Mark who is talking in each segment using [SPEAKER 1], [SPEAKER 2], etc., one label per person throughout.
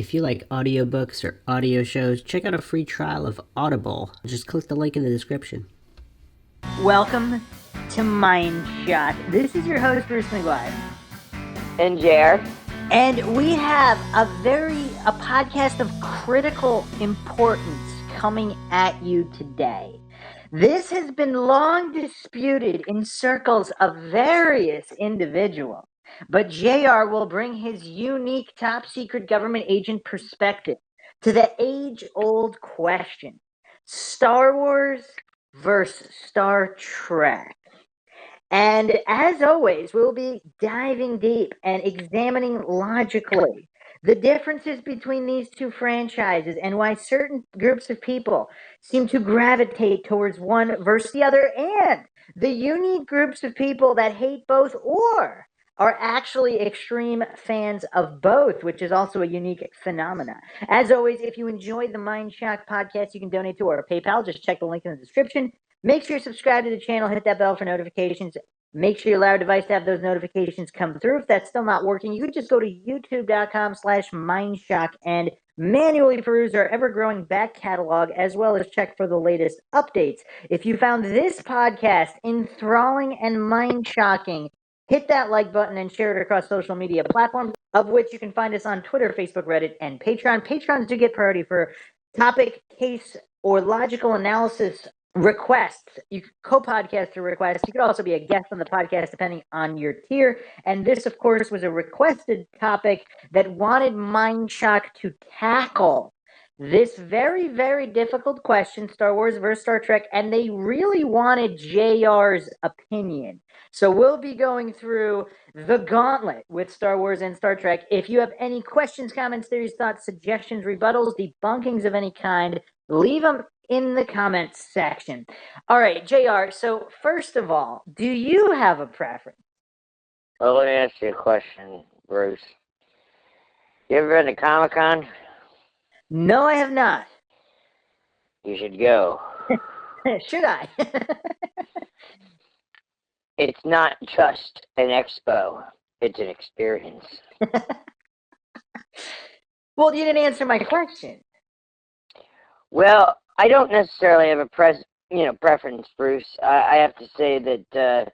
[SPEAKER 1] If you like audiobooks or audio shows, check out a free trial of Audible. Just click the link in the description.
[SPEAKER 2] Welcome to MINDSHOCK. This is your host, Bruce McGuire.
[SPEAKER 3] And JR.
[SPEAKER 2] And we have a podcast of critical importance coming at you today. This has been long disputed in circles of various individuals, but JR will bring his unique top secret government agent perspective to the age-old question: Star Wars versus Star Trek. And as always, we'll be diving deep and examining logically the differences between these two franchises and why certain groups of people seem to gravitate towards one versus the other, and the unique groups of people that hate both or are actually extreme fans of both, which is also a unique phenomena. As always, if you enjoyed the MindShock podcast, you can donate to our PayPal. Just check the link in the description. Make sure you subscribe to the channel, hit that bell for notifications. Make sure you allow your device to have those notifications come through. If that's still not working, you could just go to youtube.com/MindShock and manually peruse our ever-growing back catalog, as well as check for the latest updates. If you found this podcast enthralling and mind-shocking, hit that like button and share it across social media platforms, of which you can find us on Twitter, Facebook, Reddit, and Patreon. Patrons do get priority for topic, case, or logical analysis requests. You co-podcast your requests. You could also be a guest on the podcast depending on your tier. And this, of course, was a requested topic that wanted MindShock to tackle this very, very difficult question, Star Wars versus Star Trek, and they really wanted JR's opinion. So we'll be going through the gauntlet with Star Wars and Star Trek. If you have any questions, comments, theories, thoughts, suggestions, rebuttals, debunkings of any kind, leave them in the comments section. All right, JR, so first of all, do you have a preference?
[SPEAKER 3] Well, let me ask you a question, Bruce. You ever been to Comic-Con?
[SPEAKER 2] No, I have not.
[SPEAKER 3] You should go.
[SPEAKER 2] Should I?
[SPEAKER 3] It's not just an expo. It's an experience.
[SPEAKER 2] Well, you didn't answer my question.
[SPEAKER 3] Well, I don't necessarily have a preference, Bruce. I have to say that,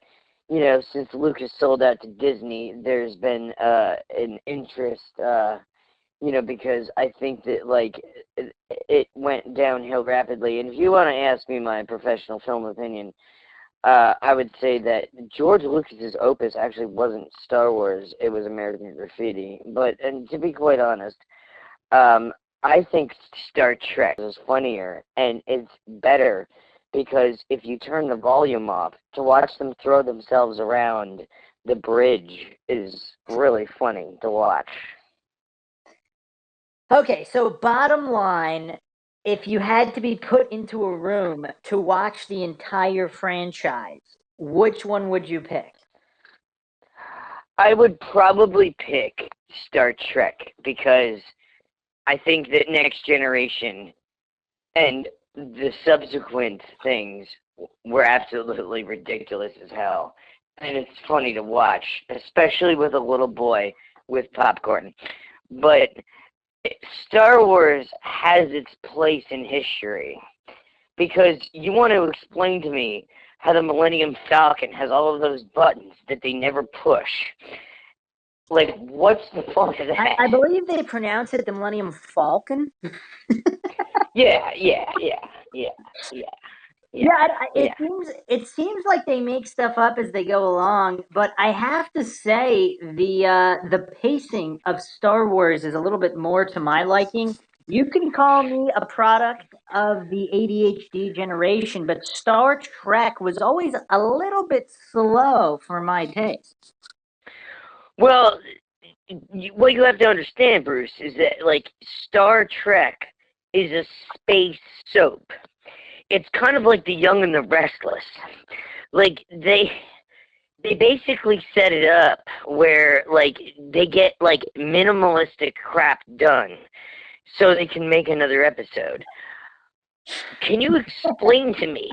[SPEAKER 3] since Lucas sold out to Disney, there's been an interest, because I think that, it went downhill rapidly. And if you want to ask me my professional film opinion, I would say that George Lucas's opus actually wasn't Star Wars. It was American Graffiti. And to be quite honest, I think Star Trek is funnier, and it's better because if you turn the volume off, to watch them throw themselves around the bridge is really funny to watch.
[SPEAKER 2] Okay, so bottom line, if you had to be put into a room to watch the entire franchise, which one would you pick?
[SPEAKER 3] I would probably pick Star Trek because I think that Next Generation and the subsequent things were absolutely ridiculous as hell. And it's funny to watch, especially with a little boy with popcorn. But Star Wars has its place in history because you want to explain to me how the Millennium Falcon has all of those buttons that they never push. Like, what's the point of that?
[SPEAKER 2] I believe they pronounce it the Millennium Falcon.
[SPEAKER 3] Yeah.
[SPEAKER 2] It seems like they make stuff up as they go along, but I have to say the pacing of Star Wars is a little bit more to my liking. You can call me a product of the ADHD generation, but Star Trek was always a little bit slow for my taste.
[SPEAKER 3] Well, what you have to understand, Bruce, is that, Star Trek is a space soap. It's kind of like The Young and the Restless. They basically set it up where, they get, minimalistic crap done so they can make another episode. Can you explain to me?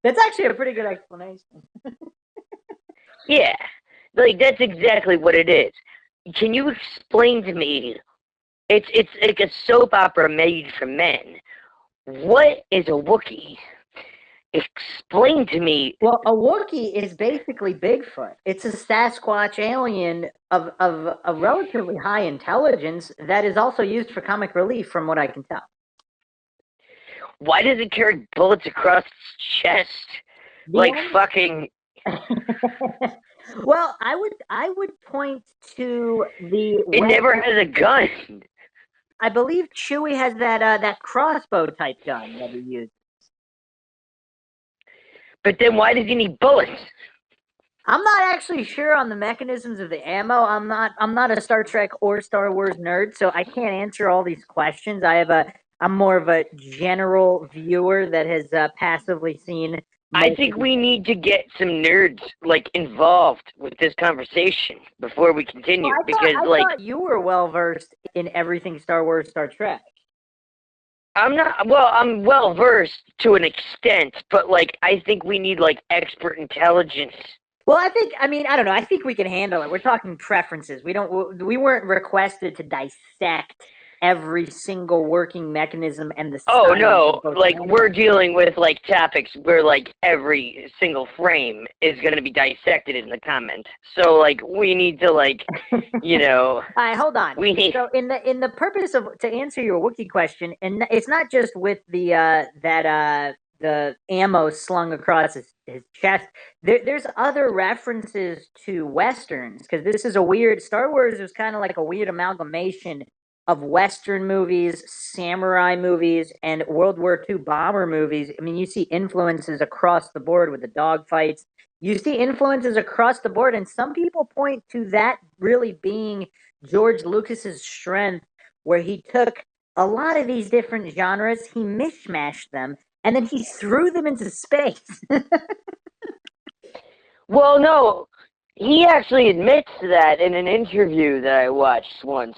[SPEAKER 2] That's actually a pretty good explanation.
[SPEAKER 3] Yeah, that's exactly what it is. Can you explain to me It's like a soap opera made for men. What is a Wookiee? Explain to me.
[SPEAKER 2] Well, a Wookiee is basically Bigfoot. It's a Sasquatch alien of relatively high intelligence that is also used for comic relief, from what I can tell.
[SPEAKER 3] Why does it carry bullets across its chest? Like fucking.
[SPEAKER 2] Well, I would point to the.
[SPEAKER 3] It never has a gun.
[SPEAKER 2] I believe Chewie has that crossbow type gun that he uses.
[SPEAKER 3] But then why does he need bullets?
[SPEAKER 2] I'm not actually sure on the mechanisms of the ammo. I'm not a Star Trek or Star Wars nerd, so I can't answer all these questions. I'm more of a general viewer that has passively seen.
[SPEAKER 3] I think we need to get some nerds like involved with this conversation before we continue,
[SPEAKER 2] Well, I thought you were well versed in everything Star Wars, Star Trek.
[SPEAKER 3] I'm not. Well, I'm well versed to an extent, but like I think we need like expert intelligence.
[SPEAKER 2] Well, I mean, I don't know. I think we can handle it. We're talking preferences. We weren't requested to dissect every single working mechanism and the.
[SPEAKER 3] Oh no! Like we're dealing with like topics where like every single frame is going to be dissected in the comment. So like we need to like, you know.
[SPEAKER 2] All right, hold on. So in the purpose of to answer your Wookiee question, and it's not just with the the ammo slung across his chest. There's other references to westerns, because this is a weird. Star Wars is kind of like a weird amalgamation of Western movies, samurai movies, and World War II bomber movies. I mean, you see influences across the board with the dogfights. You see influences across the board, and some people point to that really being George Lucas's strength, where he took a lot of these different genres, he mishmashed them, and then he threw them into space.
[SPEAKER 3] Well, no, he actually admits to that in an interview that I watched once.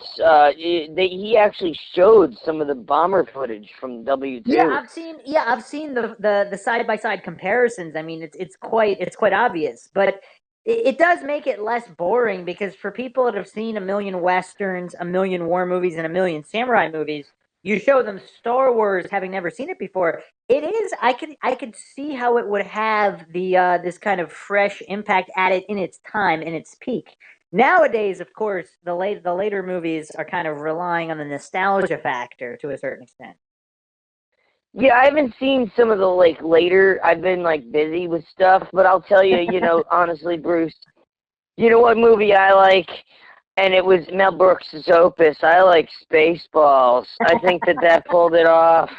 [SPEAKER 3] He actually showed some of the bomber footage from W2.
[SPEAKER 2] Yeah, I've seen the side by side comparisons. I mean, it's quite obvious, but it does make it less boring, because for people that have seen a million westerns, a million war movies, and a million samurai movies, you show them Star Wars, having never seen it before. It is I could see how it would have the this kind of fresh impact at it in its time, in its peak. Nowadays, of course, the later movies are kind of relying on the nostalgia factor to a certain extent.
[SPEAKER 3] Yeah, I haven't seen some of the like later. I've been like busy with stuff, but I'll tell you, you know, honestly, Bruce, you know what movie I like? And it was Mel Brooks' opus. I like Spaceballs. I think that pulled it off.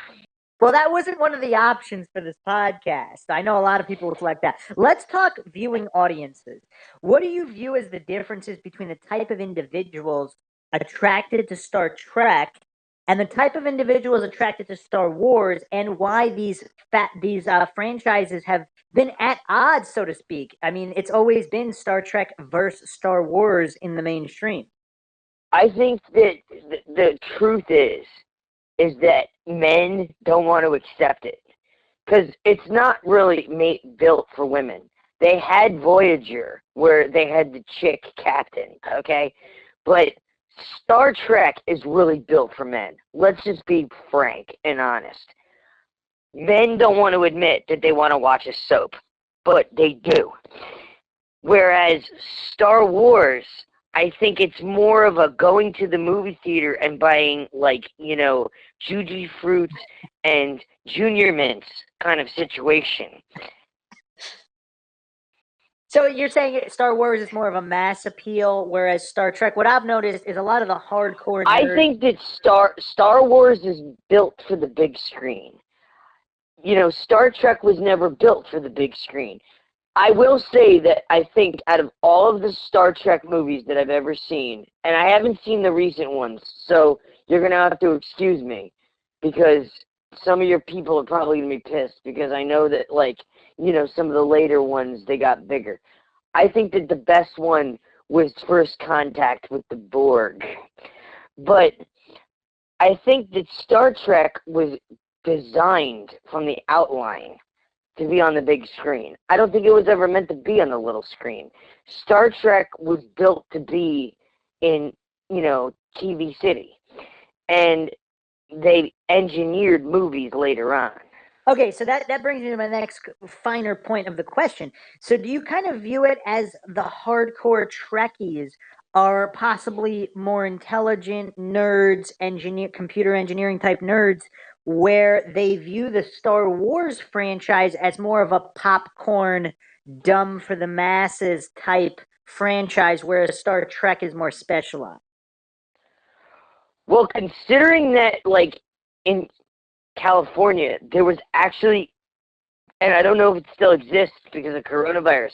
[SPEAKER 2] Well, that wasn't one of the options for this podcast. I know a lot of people would like that. Let's talk viewing audiences. What do you view as the differences between the type of individuals attracted to Star Trek and the type of individuals attracted to Star Wars, and why these franchises have been at odds, so to speak? I mean, it's always been Star Trek versus Star Wars in the mainstream.
[SPEAKER 3] I think that the truth is that men don't want to accept it, because it's not really built for women. They had Voyager, where they had the chick captain, okay? But Star Trek is really built for men. Let's just be frank and honest. Men don't want to admit that they want to watch a soap, but they do. Whereas Star Wars, I think it's more of a going to the movie theater and buying, like, you know, Juji Fruits and Junior Mints kind of situation.
[SPEAKER 2] So you're saying Star Wars is more of a mass appeal, whereas Star Trek, what I've noticed is a lot of the hardcore nerds.
[SPEAKER 3] I think that Star Wars is built for the big screen. You know, Star Trek was never built for the big screen. I will say that I think out of all of the Star Trek movies that I've ever seen, and I haven't seen the recent ones, so you're going to have to excuse me, because some of your people are probably going to be pissed, because I know that, like, you know, some of the later ones, they got bigger. I think that the best one was First Contact with the Borg. But I think that Star Trek was designed from the outline to be on the big screen. I don't think it was ever meant to be on the little screen. Star Trek was built to be in, you know, TV City. and they engineered movies later on.
[SPEAKER 2] Okay, so that brings me to my next finer point of the question. So do you kind of view it as the hardcore Trekkies are possibly more intelligent nerds, computer engineering type nerds, where they view the Star Wars franchise as more of a popcorn, dumb for the masses type franchise, whereas Star Trek is more specialized?
[SPEAKER 3] Well, considering that, like, in California, there was actually, and I don't know if it still exists because of coronavirus,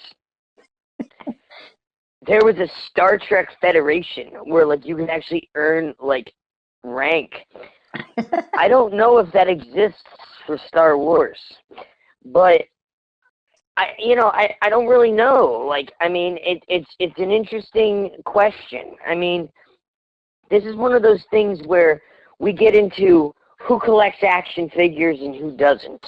[SPEAKER 3] there was a Star Trek Federation where, like, you can actually earn, like, rank. I don't know if that exists for Star Wars, but I don't really know. Like, I mean, it's an interesting question. I mean, this is one of those things where we get into who collects action figures and who doesn't.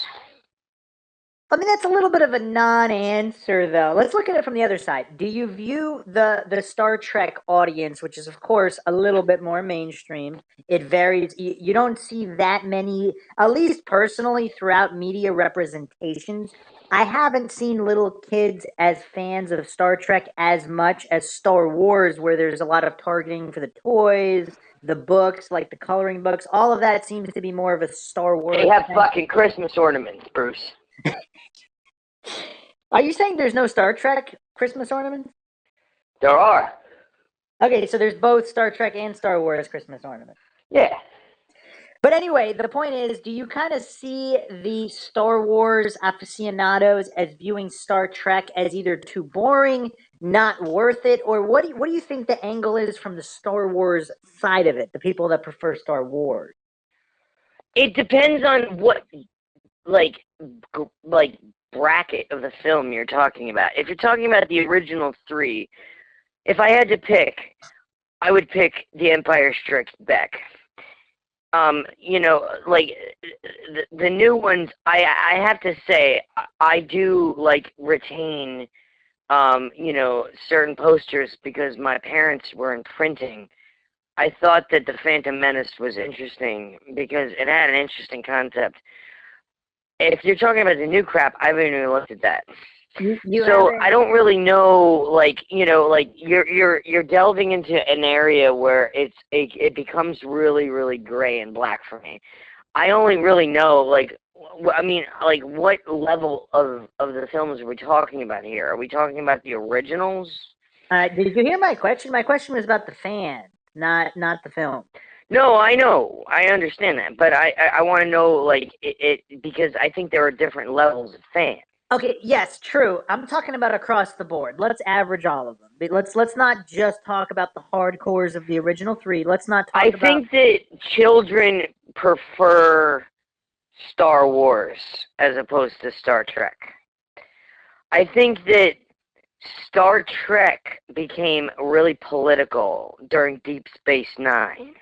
[SPEAKER 2] I mean, that's a little bit of a non-answer, though. Let's look at it from the other side. Do you view the Star Trek audience, which is, of course, a little bit more mainstream? It varies. You don't see that many, at least personally, throughout media representations. I haven't seen little kids as fans of Star Trek as much as Star Wars, where there's a lot of targeting for the toys, the books, like the coloring books. All of that seems to be more of a Star
[SPEAKER 3] They
[SPEAKER 2] Wars
[SPEAKER 3] have
[SPEAKER 2] thing.
[SPEAKER 3] fucking Christmas ornaments, Bruce.
[SPEAKER 2] Are you saying there's no Star Trek Christmas ornaments?
[SPEAKER 3] There are.
[SPEAKER 2] Okay, so there's both Star Trek and Star Wars Christmas ornaments.
[SPEAKER 3] Yeah.
[SPEAKER 2] But anyway, the point is, do you kind of see the Star Wars aficionados as viewing Star Trek as either too boring, not worth it, or what do you think the angle is from the Star Wars side of it, the people that prefer Star Wars?
[SPEAKER 3] It depends on what, like, like bracket of the film you're talking about. If you're talking about the original three, if I had to pick, I would pick The Empire Strikes Back. Like the new ones, I have to say I do like retain, certain posters because my parents were in printing. I thought that The Phantom Menace was interesting because it had an interesting concept. If you're talking about the new crap, I haven't even looked at that. So I don't really know, like, like you're delving into an area where it becomes really, really gray and black for me. I only really know, like, I mean, like, what level of the films are we talking about here? Are we talking about the originals?
[SPEAKER 2] Did you hear my question? My question was about the fan, not the film.
[SPEAKER 3] No, I know, I understand that, but I want to know, like, it because I think there are different levels of fans.
[SPEAKER 2] Okay, yes, true. I'm talking about across the board. Let's average all of them. Let's not just talk about the hardcores of the original three. Let's not talk
[SPEAKER 3] I
[SPEAKER 2] about.
[SPEAKER 3] think that children prefer Star Wars as opposed to Star Trek. I think that Star Trek became really political during Deep Space Nine.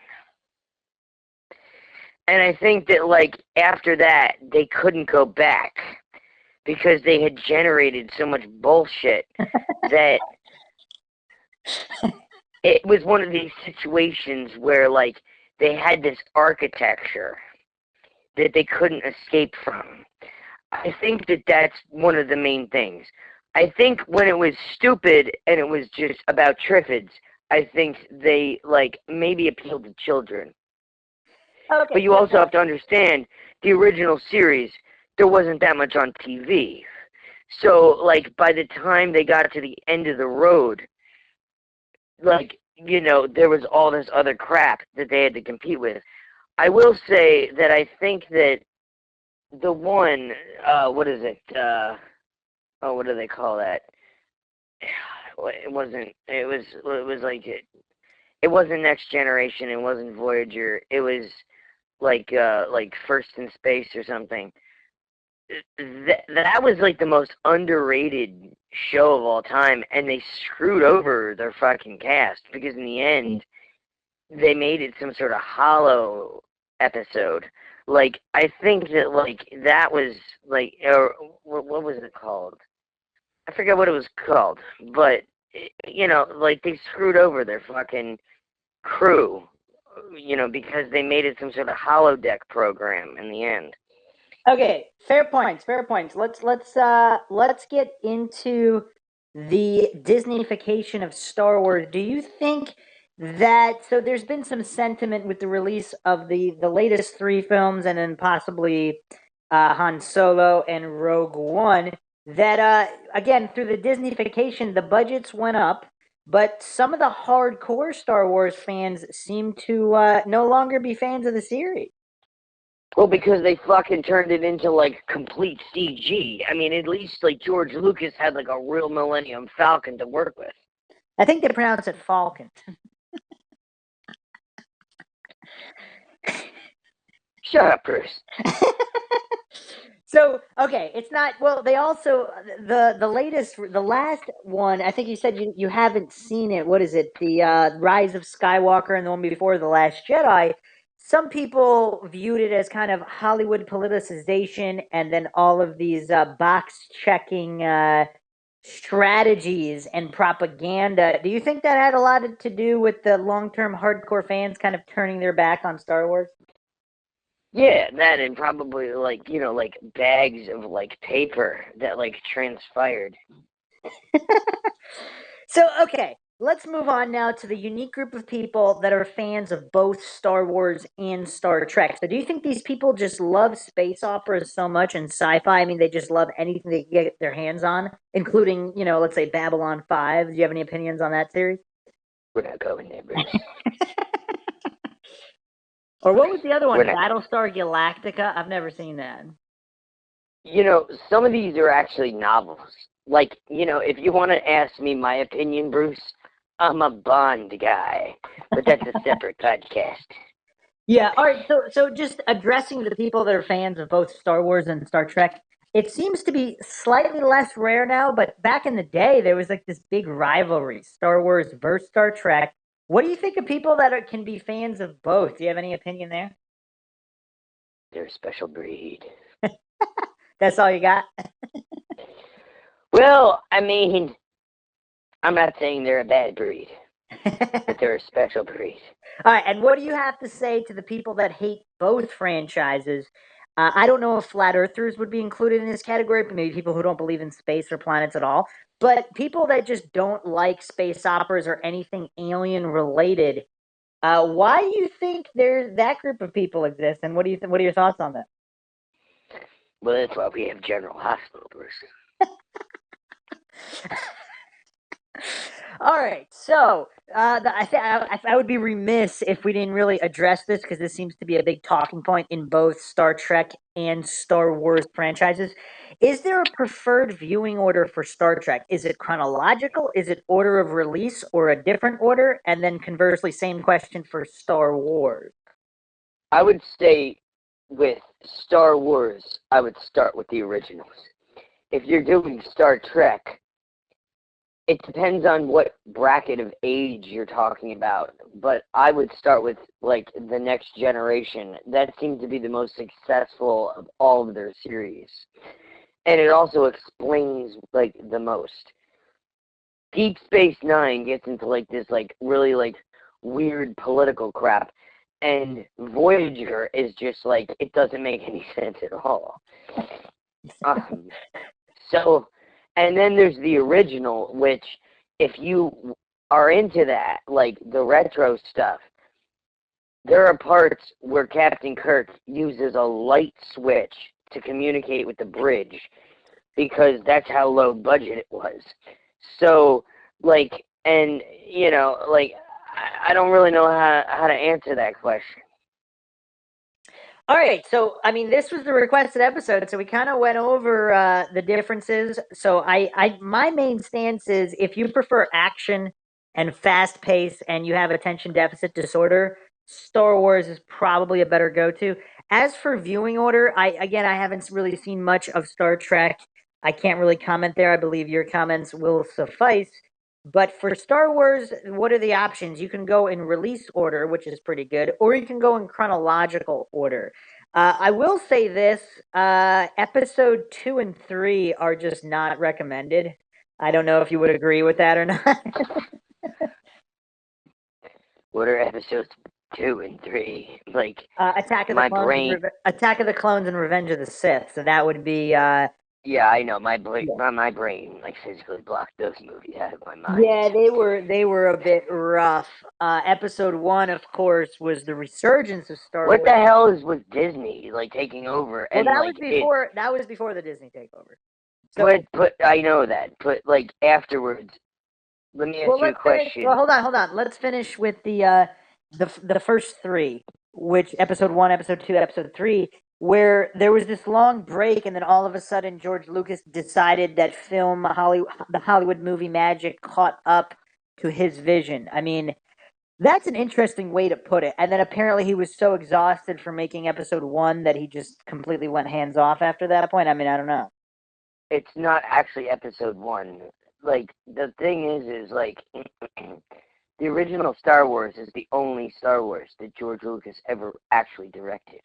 [SPEAKER 3] And I think that, like, after that, they couldn't go back because they had generated so much bullshit that it was one of these situations where, like, they had this architecture that they couldn't escape from. I think that that's one of the main things. I think when it was stupid and it was just about Triffids, I think they, like, maybe appealed to children.
[SPEAKER 2] Okay,
[SPEAKER 3] but you also have to understand, the original series, there wasn't that much on TV. So, like, by the time they got to the end of the road, like, there was all this other crap that they had to compete with. I will say that I think that the one, what is it? What do they call that? It wasn't Next Generation, it wasn't Voyager, it was like First in Space or something. That was like the most underrated show of all time, and they screwed over their fucking cast because in the end they made it some sort of hollow episode. Like, I think that, like, that was like, or what was it called? I forget what it was called, but like, they screwed over their fucking crew because they made it some sort of holodeck program in the end.
[SPEAKER 2] Okay, fair points. Fair points. Let's get into the Disneyfication of Star Wars. Do you think that so there's been some sentiment with the release of the latest three films and then possibly Han Solo and Rogue One that again through the Disneyfication the budgets went up, but some of the hardcore Star Wars fans seem to no longer be fans of the series.
[SPEAKER 3] Well, because they fucking turned it into like complete CG. I mean, at least like George Lucas had like a real Millennium Falcon to work with.
[SPEAKER 2] I think they pronounce it Falcon.
[SPEAKER 3] Shut up, Bruce.
[SPEAKER 2] So okay, it's not well. They also the last one. I think you said you haven't seen it. What is it? The Rise of Skywalker and the one before the Last Jedi. Some people viewed it as kind of Hollywood politicization, and then all of these box checking strategies and propaganda. Do you think that had a lot to do with the long term hardcore fans kind of turning their back on Star Wars?
[SPEAKER 3] Yeah, that and probably like, like bags of like paper that like transpired.
[SPEAKER 2] So, okay, let's move on now to the unique group of people that are fans of both Star Wars and Star Trek. So, do you think these people just love space operas so much and sci-fi? I mean, they just love anything they can get their hands on, including, let's say Babylon 5. Do you have any opinions on that series?
[SPEAKER 3] We're not going there, Bruce.
[SPEAKER 2] Or what was the other one?
[SPEAKER 3] We're not.
[SPEAKER 2] Battlestar Galactica? I've never seen that.
[SPEAKER 3] Some of these are actually novels. Like, if you want to ask me my opinion, Bruce, I'm a Bond guy, but that's a separate podcast.
[SPEAKER 2] Yeah, all right. So just addressing the people that are fans of both Star Wars and Star Trek, it seems to be slightly less rare now, but back in the day, there was like this big rivalry, Star Wars versus Star Trek. What do you think of people that can be fans of both? Do you have any opinion there?
[SPEAKER 3] They're a special breed.
[SPEAKER 2] That's all you got?
[SPEAKER 3] Well, I mean, I'm not saying they're a bad breed, but they're a special breed.
[SPEAKER 2] All right, and what do you have to say to the people that hate both franchises? I don't know if flat earthers would be included in this category, but maybe people who don't believe in space or planets at all. But people that just don't like space operas or anything alien related, why do you think there's that group of people exist? And what do you what are your thoughts on that?
[SPEAKER 3] Well, that's why we have General Hospital, Bruce.
[SPEAKER 2] All right, so I would be remiss if we didn't really address this because this seems to be a big talking point in both Star Trek and Star Wars franchises. Is there a preferred viewing order for Star Trek? Is it chronological? Is it order of release or a different order? And then conversely, same question for Star Wars.
[SPEAKER 3] I would say with Star Wars, I would start with the originals. If you're doing Star Trek, it depends on what bracket of age you're talking about, but I would start with like the Next Generation. That seems to be the most successful of all of their series, and it also explains like the most. Deep Space Nine gets into like this like really like weird political crap, and Voyager is just like it doesn't make any sense at all. So, and then there's the original, which if you are into that, like the retro stuff, there are parts where Captain Kirk uses a light switch to communicate with the bridge because that's how low budget it was. So, like, and, like, I don't really know how to answer that question.
[SPEAKER 2] All right, so I mean, this was the requested episode, so we kind of went over the differences. So my main stance is if you prefer action and fast pace, and you have attention deficit disorder, Star Wars is probably a better go-to. As for viewing order, I haven't really seen much of Star Trek. I can't really comment there. I believe your comments will suffice. But for Star Wars, what are the options? You can go in release order, which is pretty good, or you can go in chronological order. I will say this: episode 2 and 3 are just not recommended. I don't know if you would agree with that or not.
[SPEAKER 3] What are episodes 2 and 3. Like,
[SPEAKER 2] Attack of the
[SPEAKER 3] my
[SPEAKER 2] Clones,
[SPEAKER 3] brain.
[SPEAKER 2] Attack of the Clones, and Revenge of the Sith. So that would be.
[SPEAKER 3] Yeah, I know. My
[SPEAKER 2] Yeah.
[SPEAKER 3] brain like physically blocked those movies out of my mind.
[SPEAKER 2] Yeah, they were a bit rough. Episode 1, of course, was the resurgence of Star
[SPEAKER 3] What
[SPEAKER 2] Wars.
[SPEAKER 3] the hell is with Disney like taking over
[SPEAKER 2] Well,
[SPEAKER 3] and like it?
[SPEAKER 2] that was before the Disney takeover. So,
[SPEAKER 3] But I know that. But like afterwards, let me ask
[SPEAKER 2] well,
[SPEAKER 3] you a
[SPEAKER 2] let's finish. Well,
[SPEAKER 3] question.
[SPEAKER 2] hold on. Let's finish with the first three, which episode 1, episode 2, episode 3, where there was this long break, and then all of a sudden George Lucas decided that the Hollywood movie magic caught up to his vision. I mean, that's an interesting way to put it. And then apparently he was so exhausted from making episode 1 that he just completely went hands off after that point. I mean, I don't know.
[SPEAKER 3] It's not actually episode 1. Like the thing is like the original Star Wars is the only Star Wars that George Lucas ever actually directed.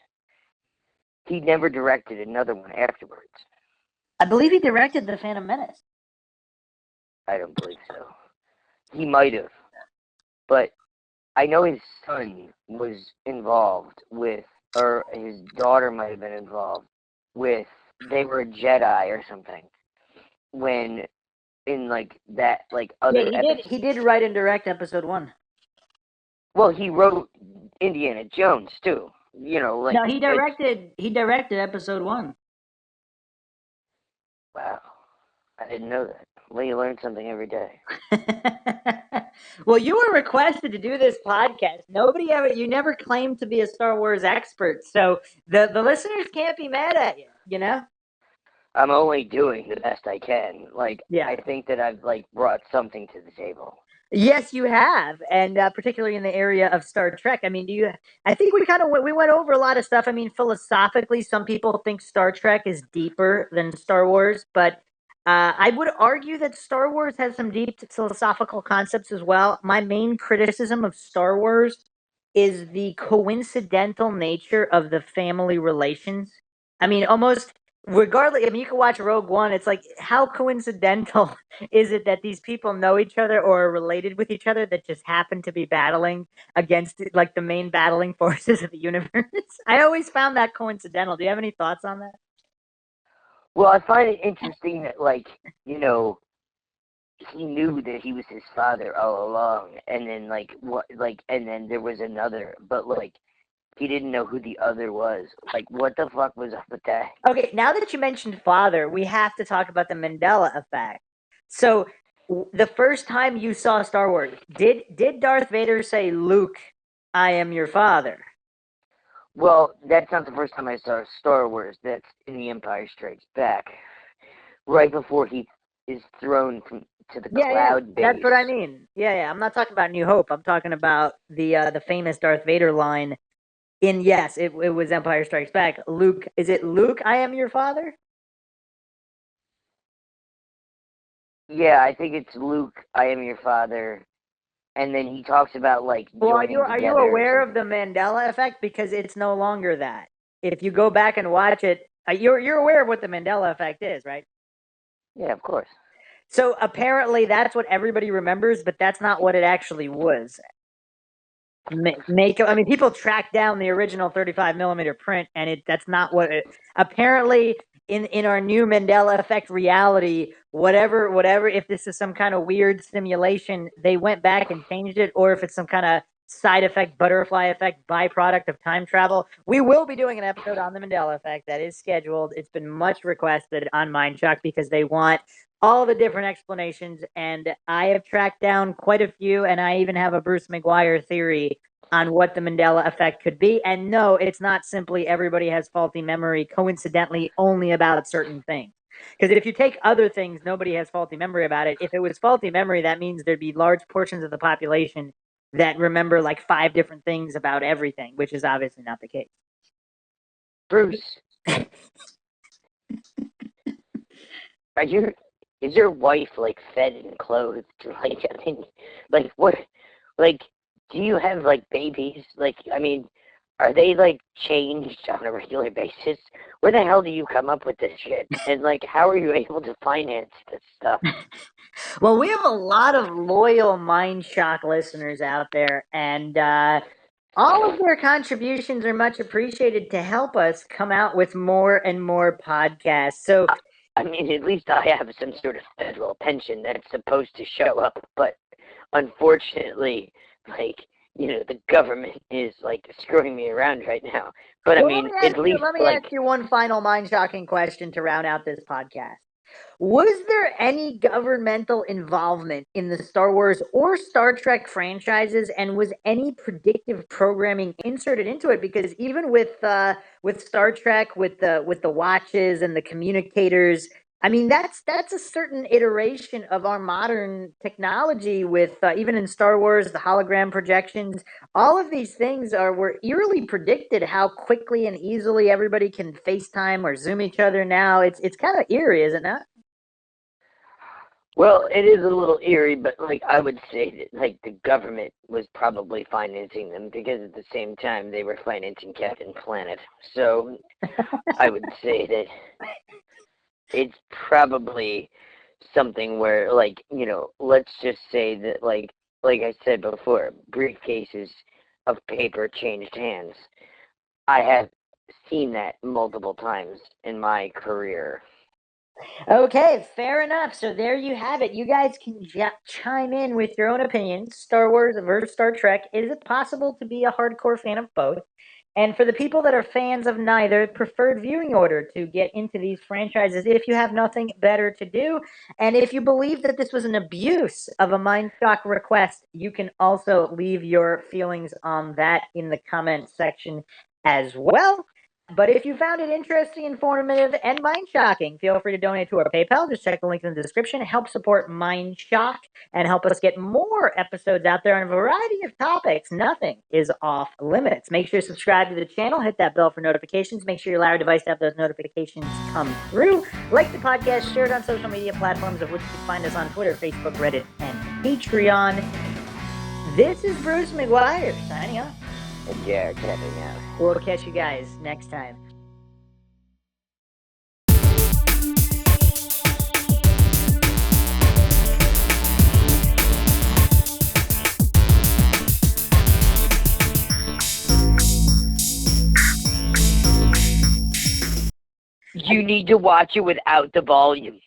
[SPEAKER 3] He never directed another one afterwards.
[SPEAKER 2] I believe he directed The Phantom Menace.
[SPEAKER 3] I don't believe so. He might have, but I know his son was involved with, or his daughter might have been involved with. They were a Jedi or something when in like that like
[SPEAKER 2] Yeah,
[SPEAKER 3] other
[SPEAKER 2] he did.
[SPEAKER 3] episode.
[SPEAKER 2] He did write and direct episode 1.
[SPEAKER 3] Well, he wrote Indiana Jones too. You know, like
[SPEAKER 2] No, he directed. He directed episode 1.
[SPEAKER 3] wow, I didn't know that. Well, you learn something every day.
[SPEAKER 2] Well, you were requested to do this podcast. Nobody ever. You never claimed to be a Star Wars expert, so the listeners can't be mad at you. You know.
[SPEAKER 3] I'm only doing the best I can. Like
[SPEAKER 2] Yeah.
[SPEAKER 3] I think that I've like brought something to the table.
[SPEAKER 2] Yes, you have, and particularly in the area of Star Trek. I mean, do you? I think we went over a lot of stuff. I mean, philosophically, some people think Star Trek is deeper than Star Wars, but I would argue that Star Wars has some deep philosophical concepts as well. My main criticism of Star Wars is the coincidental nature of the family relations. I mean, almost regardless. I mean, you can watch Rogue One. It's like how coincidental is it that these people know each other or are related with each other that just happen to be battling against like the main battling forces of the universe? I always found that coincidental. Do you have any thoughts on that?
[SPEAKER 3] Well, I find it interesting that like he knew that he was his father all along, and then like what like and then there was another, but like he didn't know who the other was. Like what the fuck was up with that?
[SPEAKER 2] Okay, now that you mentioned father, we have to talk about the Mandela effect. So, the first time you saw Star Wars, did Darth Vader say, "Luke, I am your father"?
[SPEAKER 3] Well, that's not the first time I saw Star Wars. That's in The Empire Strikes Back, right before he is thrown to the
[SPEAKER 2] Yeah,
[SPEAKER 3] cloud
[SPEAKER 2] that's what I
[SPEAKER 3] base.
[SPEAKER 2] mean. Yeah. I'm not talking about New Hope. I'm talking about the famous Darth Vader line in yes, it was Empire Strikes Back. Luke, is it Luke? I am your father.
[SPEAKER 3] Yeah, I think it's Luke. I am your father, and then he talks about like
[SPEAKER 2] Well,
[SPEAKER 3] joining
[SPEAKER 2] are you
[SPEAKER 3] together or
[SPEAKER 2] aware of
[SPEAKER 3] something.
[SPEAKER 2] the Mandela effect? Because it's no longer that. If you go back and watch it, you're aware of what the Mandela effect is, right?
[SPEAKER 3] Yeah, of course.
[SPEAKER 2] So apparently that's what everybody remembers, but that's not what it actually was. Make I mean, people track down the original 35 millimeter print, and that's not what it. Apparently, in our new Mandela effect reality, whatever, if this is some kind of weird simulation, they went back and changed it, or if it's some kind of side effect, butterfly effect, byproduct of time travel. We will be doing an episode on the Mandela effect that is scheduled. It's been much requested on MindShock because they want all the different explanations, and I have tracked down quite a few, and I even have a Bruce McGuire theory on what the Mandela effect could be. And no, it's not simply everybody has faulty memory coincidentally only about certain things. Because if you take other things, nobody has faulty memory about it. If it was faulty memory, that means there'd be large portions of the population that remember like 5 different things about everything, which is obviously not the case.
[SPEAKER 3] Bruce, is your wife like fed and clothed? Like I mean, like what? Like, do you have like babies? Like, I mean, are they like changed on a regular basis? Where the hell do you come up with this shit? And like, how are you able to finance this stuff?
[SPEAKER 2] Well, we have a lot of loyal Mind Shock listeners out there, and All of their contributions are much appreciated to help us come out with more and more podcasts. So,
[SPEAKER 3] I mean, at least I have some sort of federal pension that's supposed to show up, but unfortunately, like, the government is like screwing me around right now. But I
[SPEAKER 2] well,
[SPEAKER 3] mean, at least
[SPEAKER 2] let me
[SPEAKER 3] like,
[SPEAKER 2] ask you one final mind-shocking question to round out this podcast. Was there any governmental involvement in the Star Wars or Star Trek franchises, and was any predictive programming inserted into it? Because even with Star Trek, with the watches and the communicators, I mean that's a certain iteration of our modern technology. With even in Star Wars, the hologram projections, all of these things were eerily predicted how quickly and easily everybody can FaceTime or Zoom each other now. It's kind of eerie, is it not?
[SPEAKER 3] well, it is a little eerie, but like I would say that like the government was probably financing them because at the same time they were financing Captain Planet. So I would say that it's probably something where like, let's just say that like I said before, briefcases of paper changed hands. I have seen that multiple times in my career.
[SPEAKER 2] Okay, fair enough. So there you have it. You guys can chime in with your own opinions. Star Wars versus Star Trek. Is it possible to be a hardcore fan of both? And for the people that are fans of neither, preferred viewing order to get into these franchises if you have nothing better to do. And if you believe that this was an abuse of a Mind Shock request, you can also leave your feelings on that in the comment section as well. But if you found it interesting, informative, and mind shocking, feel free to donate to our PayPal. Just check the link in the description. Help support Mind Shock and help us get more episodes out there on a variety of topics. Nothing is off limits. Make sure to subscribe to the channel. Hit that bell for notifications. Make sure you allow your device to have those notifications come through. Like the podcast, share it on social media platforms, of which you can find us on Twitter, Facebook, Reddit, and Patreon. This is Bruce McGuire signing off.
[SPEAKER 3] And Jared tapping out.
[SPEAKER 2] We'll catch you guys next time.
[SPEAKER 3] You need to watch it without the volume.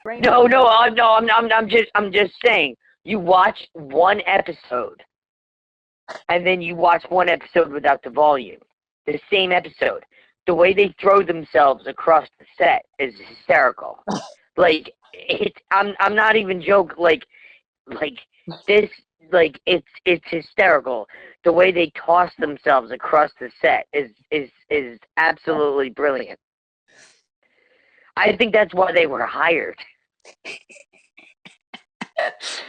[SPEAKER 2] No,
[SPEAKER 3] I'm just saying. You watch one episode, and then you watch one episode without the volume. The same episode. The way they throw themselves across the set is hysterical. Like I'm not even joking. Like this. Like it's hysterical. The way they toss themselves across the set is absolutely brilliant. I think that's why they were hired.